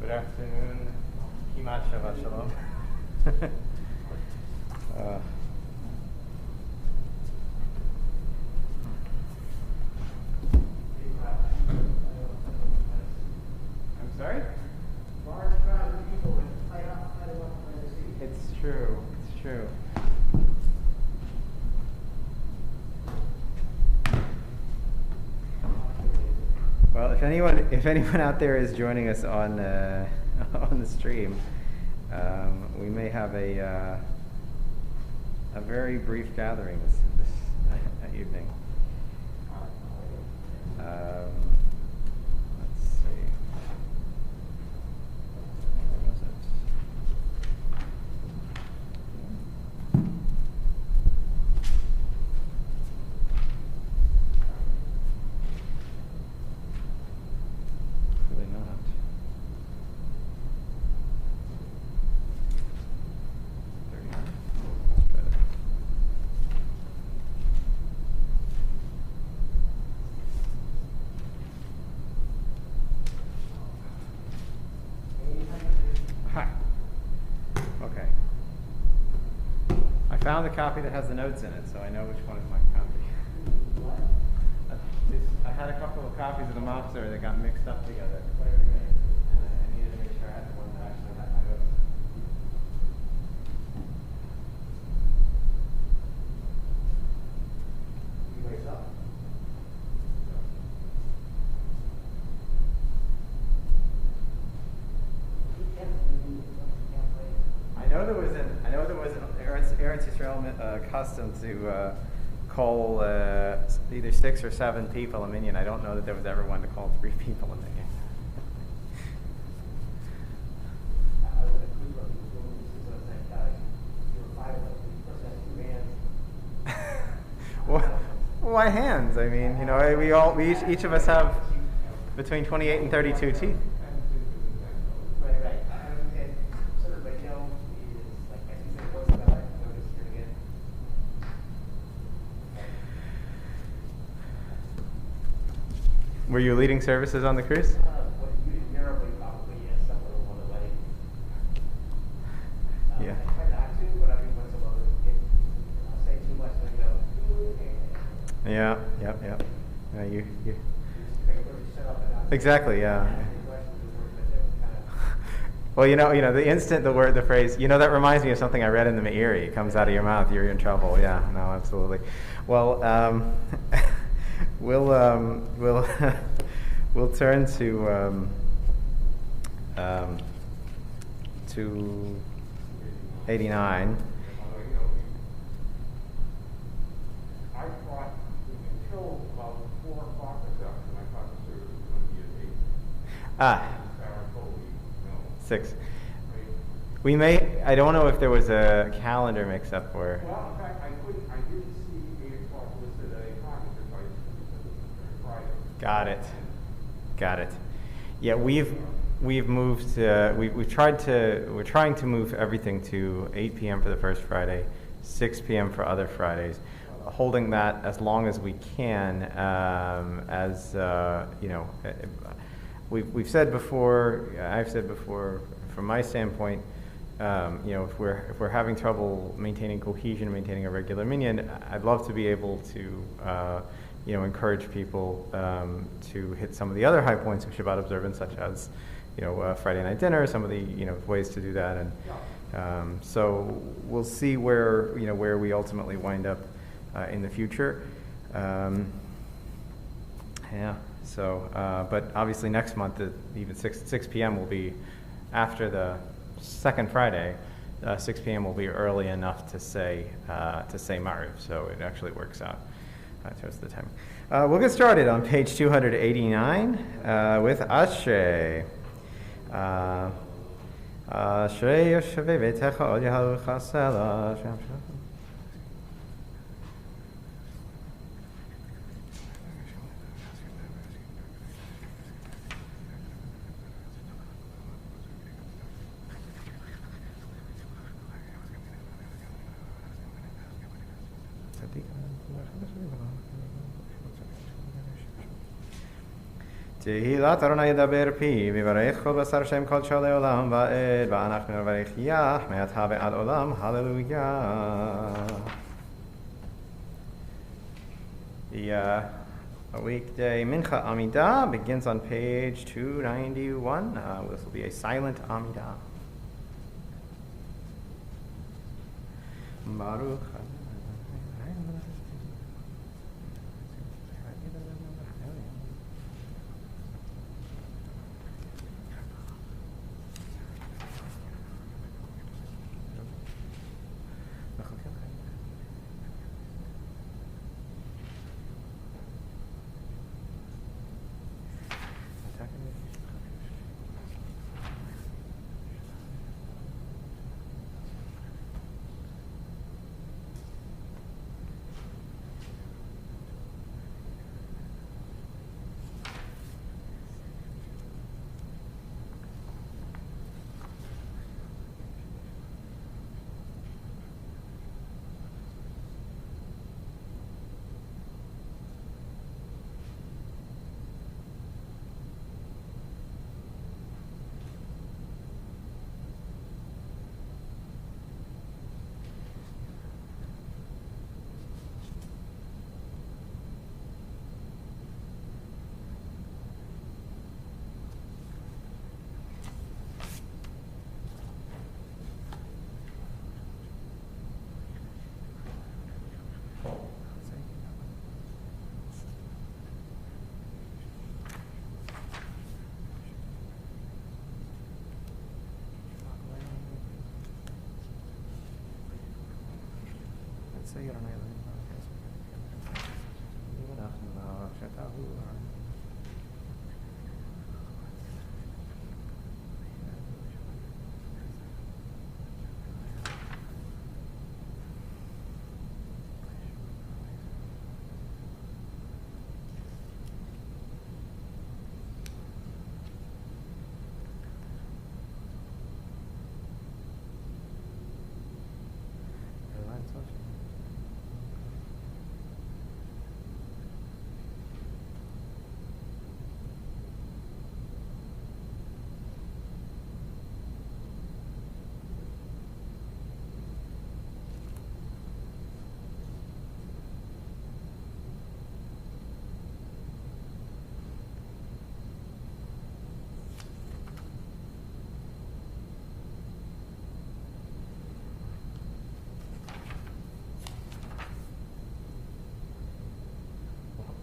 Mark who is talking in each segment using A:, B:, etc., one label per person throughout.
A: Good afternoon. Kimat Shabbat Shalom. I'm sorry?
B: Large crowd of people with fight outside of the seat.
A: It's true. It's true. Well, if anyone out there is joining us on on the stream, we may have a very brief gathering this evening. Let's see. Where was it? Really not. Let's try that. Ha. Okay. I found the copy that has the notes in it, so I know which one is my copy. I had a couple of copies of the Mopser that got mixed up together. And I needed to make sure I had the one that actually had my notes.
B: You wake up.
A: I know there was an Eretz Yisrael custom to call either 6 or 7 people a minyan. I don't know that there was ever one to call 3 people a minyan. Why hands? I mean, you know, we each of us have between 28 and 32 teeth.
B: Right. And sort of, you know, like I said, what's
A: Were you leading services on the cruise?
B: What Europe, probably, yes, some of them on the wedding.
A: Yeah.
B: I try not to, but every once in a while, I'll say too much, and I go,
A: Yeah, yep, yep. Yeah, you.
B: shut up and ask
A: Exactly, yeah.
B: questions, but they were kind of.
A: Well, the instant the phrase, that reminds me of something I read in the Meiri. It comes out of your mouth, you're in trouble. Yeah, no, absolutely. Well, we'll we'll turn to 89.
C: I thought until about 4 o'clock this afternoon, I thought the service was going to be at 8. Sarah told me, no.
A: 6.
C: Right?
A: We may. I don't know if there was a calendar mix-up or.
C: Well, in fact, I didn't see 8 o'clock listed at 8 o'clock because I said it was Friday.
A: Got it. Yeah, we've moved. We're trying to move everything to 8 p.m. for the first Friday, 6 p.m. for other Fridays, holding that as long as we can. We've said before. I've said before, from my standpoint, if we're having trouble maintaining cohesion, maintaining a regular minyan, I'd love to be able to encourage people to hit some of the other high points of Shabbat observance, such as Friday night dinner, some of the ways to do that, and so we'll see where we ultimately wind up in the future. Yeah. So, but obviously next month, even 6 p.m. will be after the second Friday. 6 p.m. will be early enough to say Mariv, so it actually works out in terms of the time. We'll get started on page 289 with Ashrei. Ashrei Yoshevei Beitecha Od Yehalucha Sela. תהילת ארוני ידבר פי, ויברך כל בשר שם קודשו לעולם ועד, ואנחנו נברך יח מעתה ועד עולם, hallelujah. The weekday Mincha Amidah begins on page 291. This will be a silent Amidah. Baruch.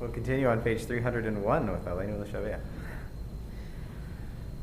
A: We'll continue on page 301 with Aleinu L'Shabeach.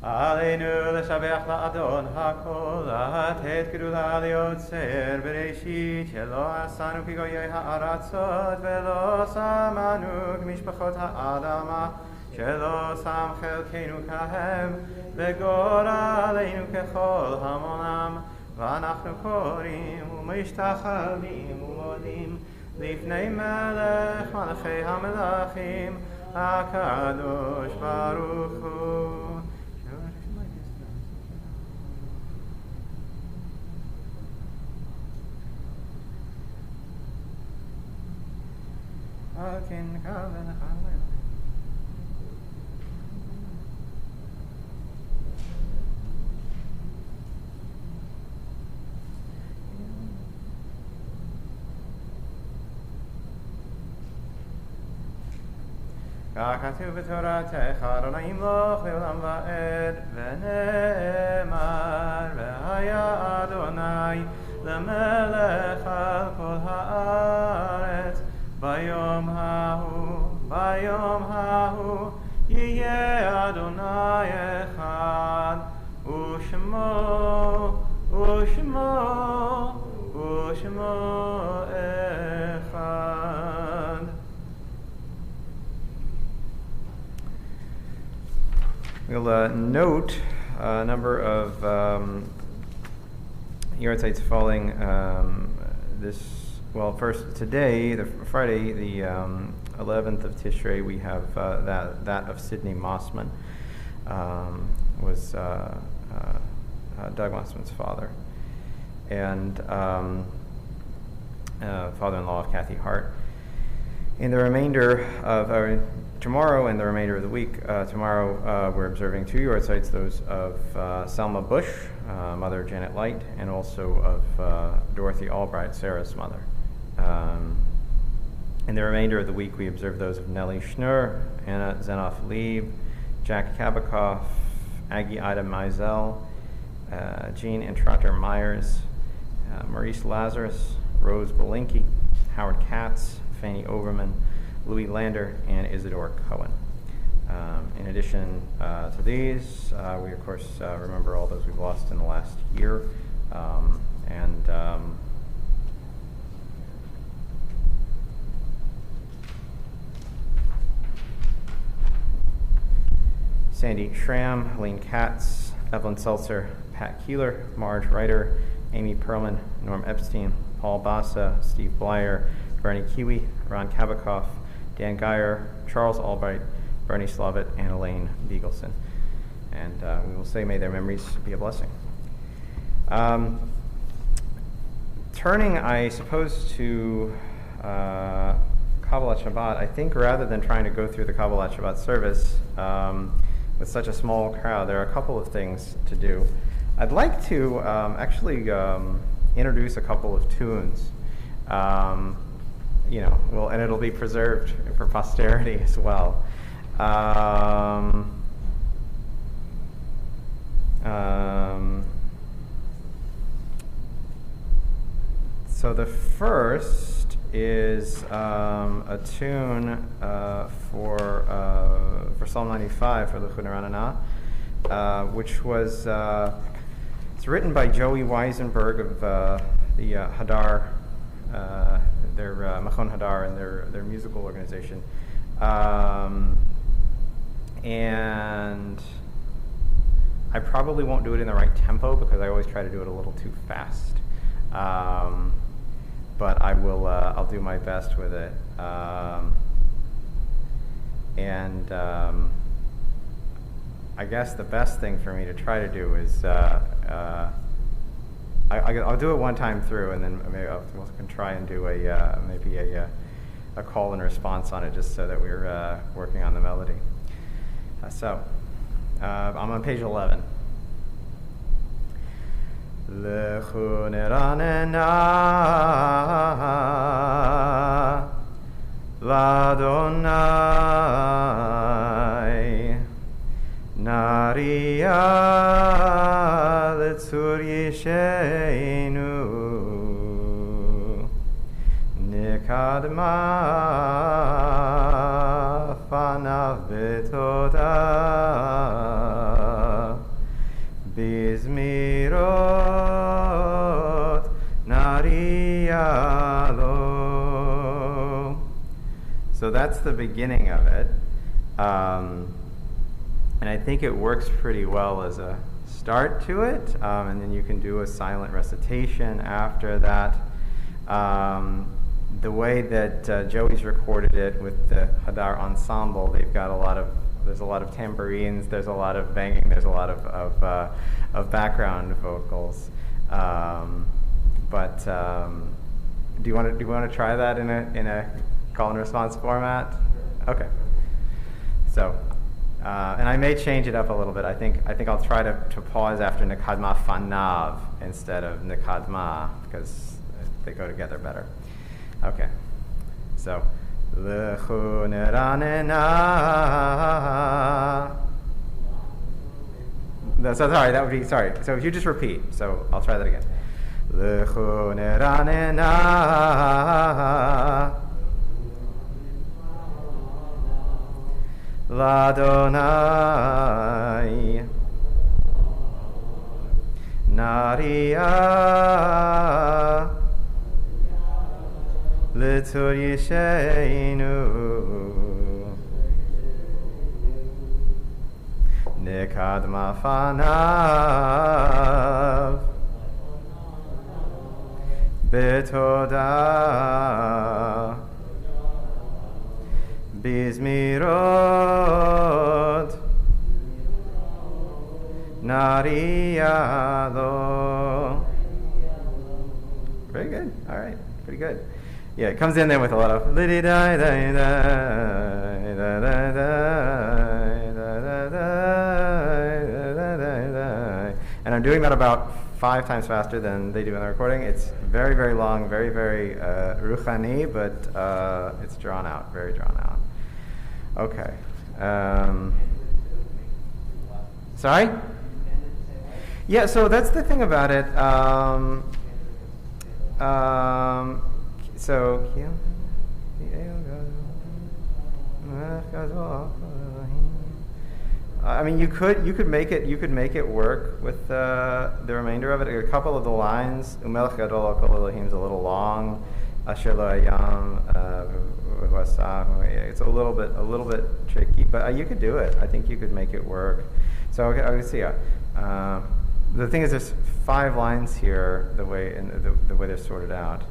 A: Aleinu L'Shabeach La'adon HaKol La'atet Gedula Liotzer Bereshit Shelo Asanu Pigoyei Ha'aratzot Velo Samanu K'mishpachot Ha'adama Shelo Sam Chelkeinu Kahem V'gor Aleinu Kechol Hamonam V'anachnu Korim U'mishtachavim U'modim Lifnei Melech Malachei HaMelachim HaKadosh Baruch Hu. Akin Kaven Halel. ככתוב בתורתך אדוני ימלוך לעולם ועד ונאמר והיה אדוני למלך על כל הארץ ביום ההוא יהיה אדוני אחד ושמו אחד. We'll note a number of yard sites falling first today, Friday, the 11th of Tishrei, we have that of Sidney Mossman, was Doug Mossman's father, and father-in-law of Kathy Hart. In the remainder of tomorrow and the remainder of the week, tomorrow we're observing two yard sites, those of Selma Bush, mother Janet Light, and also of Dorothy Albright, Sarah's mother. In the remainder of the week, we observe those of Nellie Schnur, Anna Zenoff Lieb, Jack Kabikoff, Aggie Ida Mizell, Jean and Trotter Myers, Maurice Lazarus, Rose Belinky, Howard Katz, Fanny Overman, Louis Lander, and Isidore Cohen. In addition to these, we of course remember all those we've lost in the last year, and Sandy Schramm, Helene Katz, Evelyn Seltzer, Pat Keeler, Marge Ryder, Amy Perlman, Norm Epstein, Paul Bassa, Steve Blyer, Bernie Kiwi, Ron Kabikoff, Dan Geyer, Charles Albright, Bernie Slavitt, and Elaine Beagleson. And we will say, may their memories be a blessing. Turning, I suppose, to Kabbalat Shabbat, I think rather than trying to go through the Kabbalat Shabbat service with such a small crowd, there are a couple of things to do. I'd like to actually introduce a couple of tunes. And it'll be preserved for posterity as well. So the first is a tune for Psalm 95 for L'chut Ranana, which was it's written by Joey Weisenberg of the Hadar, their Machon Hadar and their musical organization, and I probably won't do it in the right tempo because I always try to do it a little too fast. But I will. I'll do my best with it. I guess the best thing for me to try to do is I'll do it one time through, and then maybe we can try and do maybe a call and response on it, just so that we're working on the melody. I'm on page 11. L'chut Ranana l'Adonai Nariya l'tzur yisheinu Nikadma Nariyalo. So that's the beginning of it. And I think it works pretty well as a start to it. And then you can do a silent recitation after that. The way that Joey's recorded it with the Hadar ensemble, they've got there's a lot of tambourines, there's a lot of banging, there's a lot of background vocals. But do you want to try that in a call and response format? Okay. So, and I may change it up a little bit. I think I'll try to pause after Nekadma Fanav instead of Nekadma because they go together better. Okay. So, Lechu Neranena. Sorry, that would be sorry. So if you just repeat, so I'll try that again. Lechu Neranena. Ladonai Naria Litur Yisheinu Nekadma Fanav Betoda Bizmirot Nariyado. Very good. All right. Pretty good. Yeah, it comes in there with a lot of and I'm doing that about 5 times faster than they do in the recording. It's very, very long, very, very ruchani, but it's drawn out, very drawn out. Okay. Sorry? Yeah, so that's the thing about it. So, I mean, you could make it work with the remainder of it. A couple of the lines, Umelech Gadol Kol Elohim, is a little long. Asher Lo Hayam, it's a little bit tricky, but you could do it. I think you could make it work. So okay, see. The thing is, there's 5 lines here. The way they're sorted out.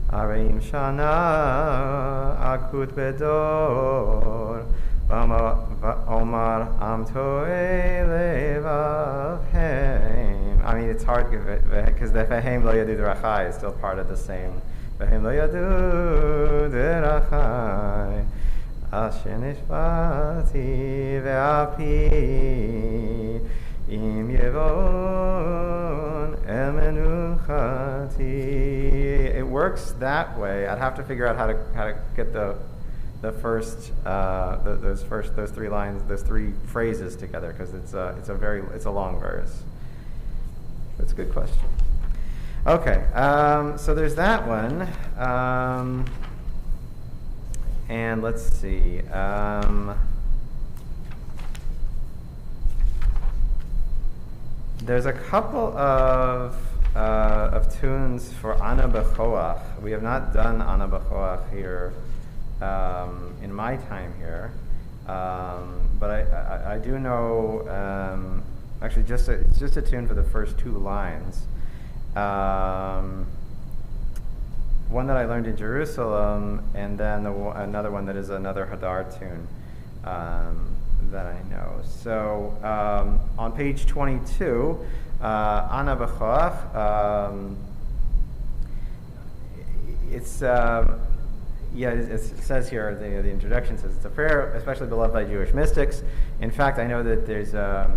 A: Arim Shana Akut Bedor Omar Amtoe Levavheim. I mean, it's hard because the Vehem Lo Yadu Derachai is still part of the same. Vehem Lo Yadu Derachai Asher Nishpati Ve'api Im Yevon El Menuchati. It works that way. I'd have to figure out how to get the first those 3 lines, those 3 phrases together, because it's a long verse. That's a good question. Okay, so there's that one, and let's see. There's a couple of tunes for Ana B'Choach. We have not done Ana B'Choach here in my time here, but I do know. Actually, it's just a tune for the first 2 lines. One that I learned in Jerusalem, and then another one that is another Hadar tune. That I know. So on page 22, Ana B'Choach, it says here, the introduction says, it's a prayer especially beloved by Jewish mystics. In fact, I know that there's a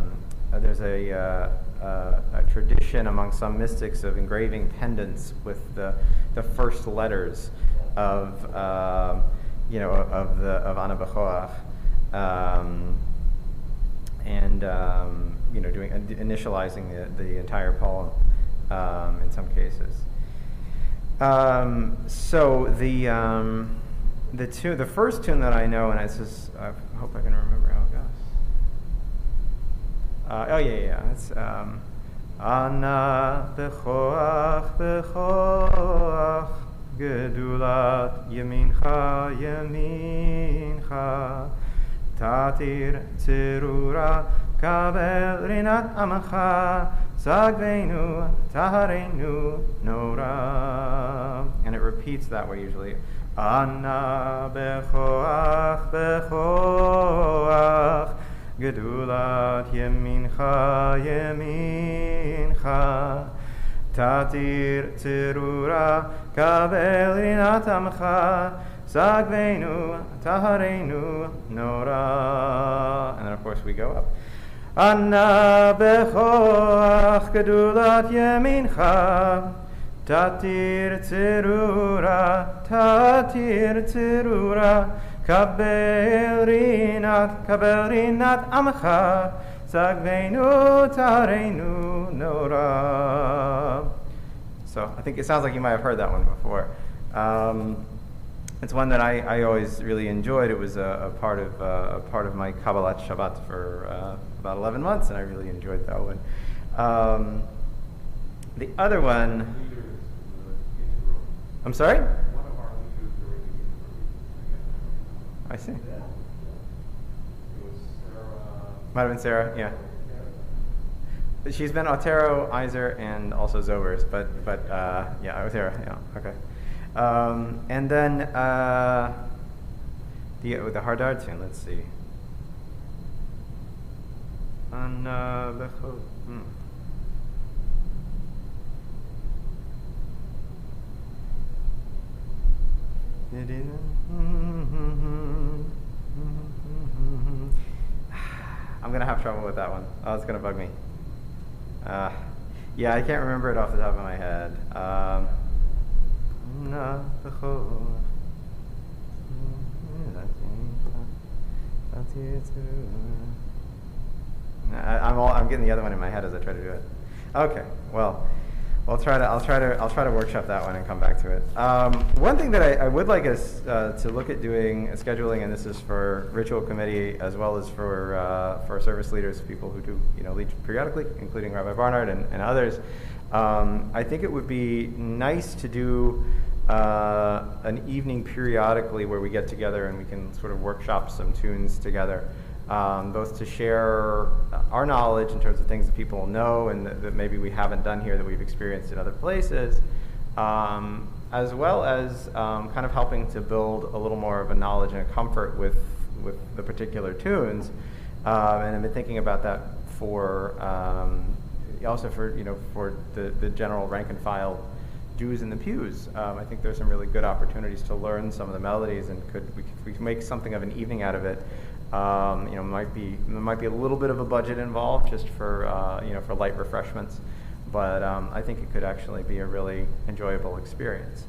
A: tradition among some mystics of engraving pendants with the first letters of Ana B'Choach. Initializing the entire poem in some cases. So the first tune that I know, and I hope I can remember how it goes. It's Ana B'Choach B'Choach gedulat yemincha yemincha. Tatir tzirura kabel rinat amacha sagvenu taharenu nora. And it repeats that way usually. Anna bechoach bechoach gedulat yemincha yemincha. Tatir tzirura kabel rinat amacha sagvenu taharenu nora. And then of course we go up. Anna bechoach gedulat yemincha. Tatir tzirura kabel rinat amcha sagvenu taharenu nora. So I think it sounds like you might have heard that one before. It's one that I always really enjoyed. It was a part of my Kabbalat Shabbat for about 11 months, and I really enjoyed that one. The other one, I'm sorry?
C: One of our leaders during the
A: I see.
C: It was Sarah.
A: Might have been Sarah, yeah. She's been Otero, Iser, and also Zobers, but yeah, Otero, yeah, okay. And then the Hardar tune, let's see. I'm gonna have trouble with that one. Oh, it's gonna bug me. Yeah, I can't remember it off the top of my head. I'm getting the other one in my head as I try to do it. Okay, well, I'll try to workshop that one and come back to it. One thing that I would like us to look at doing scheduling, and this is for ritual committee as well as for service leaders, people who do lead periodically, including Rabbi Barnard and others. I think it would be nice to do an evening periodically where we get together and we can sort of workshop some tunes together. Both to share our knowledge in terms of things that people know and that maybe we haven't done here that we've experienced in other places, as well as kind of helping to build a little more of a knowledge and a comfort with the particular tunes. And I've been thinking about that for also for the general rank and file Jews in the pews. I think there's some really good opportunities to learn some of the melodies, and we could make something of an evening out of it. There might be a little bit of a budget involved just for for light refreshments, but I think it could actually be a really enjoyable experience.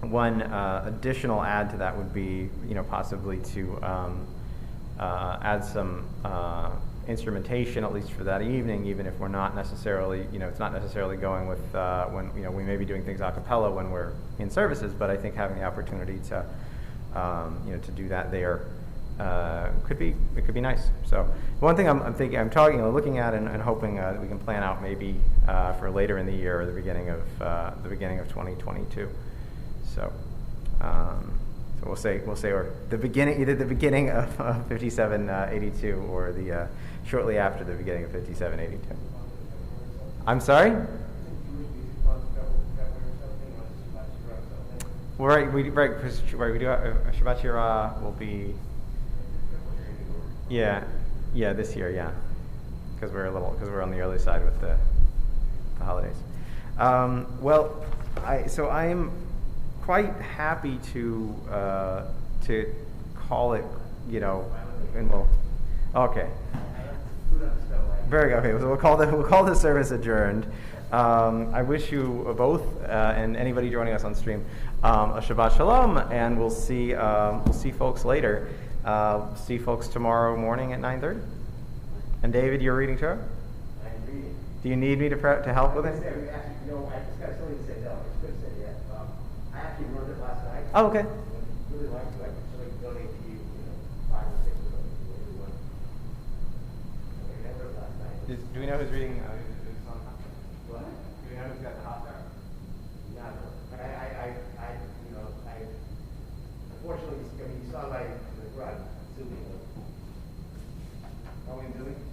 A: One additional add to that would be possibly to add some instrumentation, at least for that evening, even if we're not necessarily it's not necessarily going with when we may be doing things a cappella when we're in services, but I think having the opportunity to to do that there could be nice. So one thing I'm looking at and hoping that we can plan out maybe for later in the year or the beginning of 2022. So we'll say or the beginning, either the beginning of 5782 or the shortly after the beginning of 5782. I'm sorry. Right, we do Shabbat Shira will be this year, because we're on the early side with the holidays. Well, I am quite happy to call it, and okay. Very good. Okay, so we'll call the service adjourned. I wish you both and anybody joining us on stream a Shabbat Shalom, and we'll see folks later. See folks tomorrow morning at 9:30. And David, you're reading Torah?
B: I'm reading.
A: Do you need me to help with it?
B: I just got something to say. No, it's good to say that. I actually wrote it last night.
A: Oh, okay.
B: Really like it. So I can donate to you, 5 or 6 of them. Everyone. I wrote it last night.
A: Do we know who's reading?
B: What?
A: Do we know who's got the hot there?
B: Not run, assuming. Are we doing?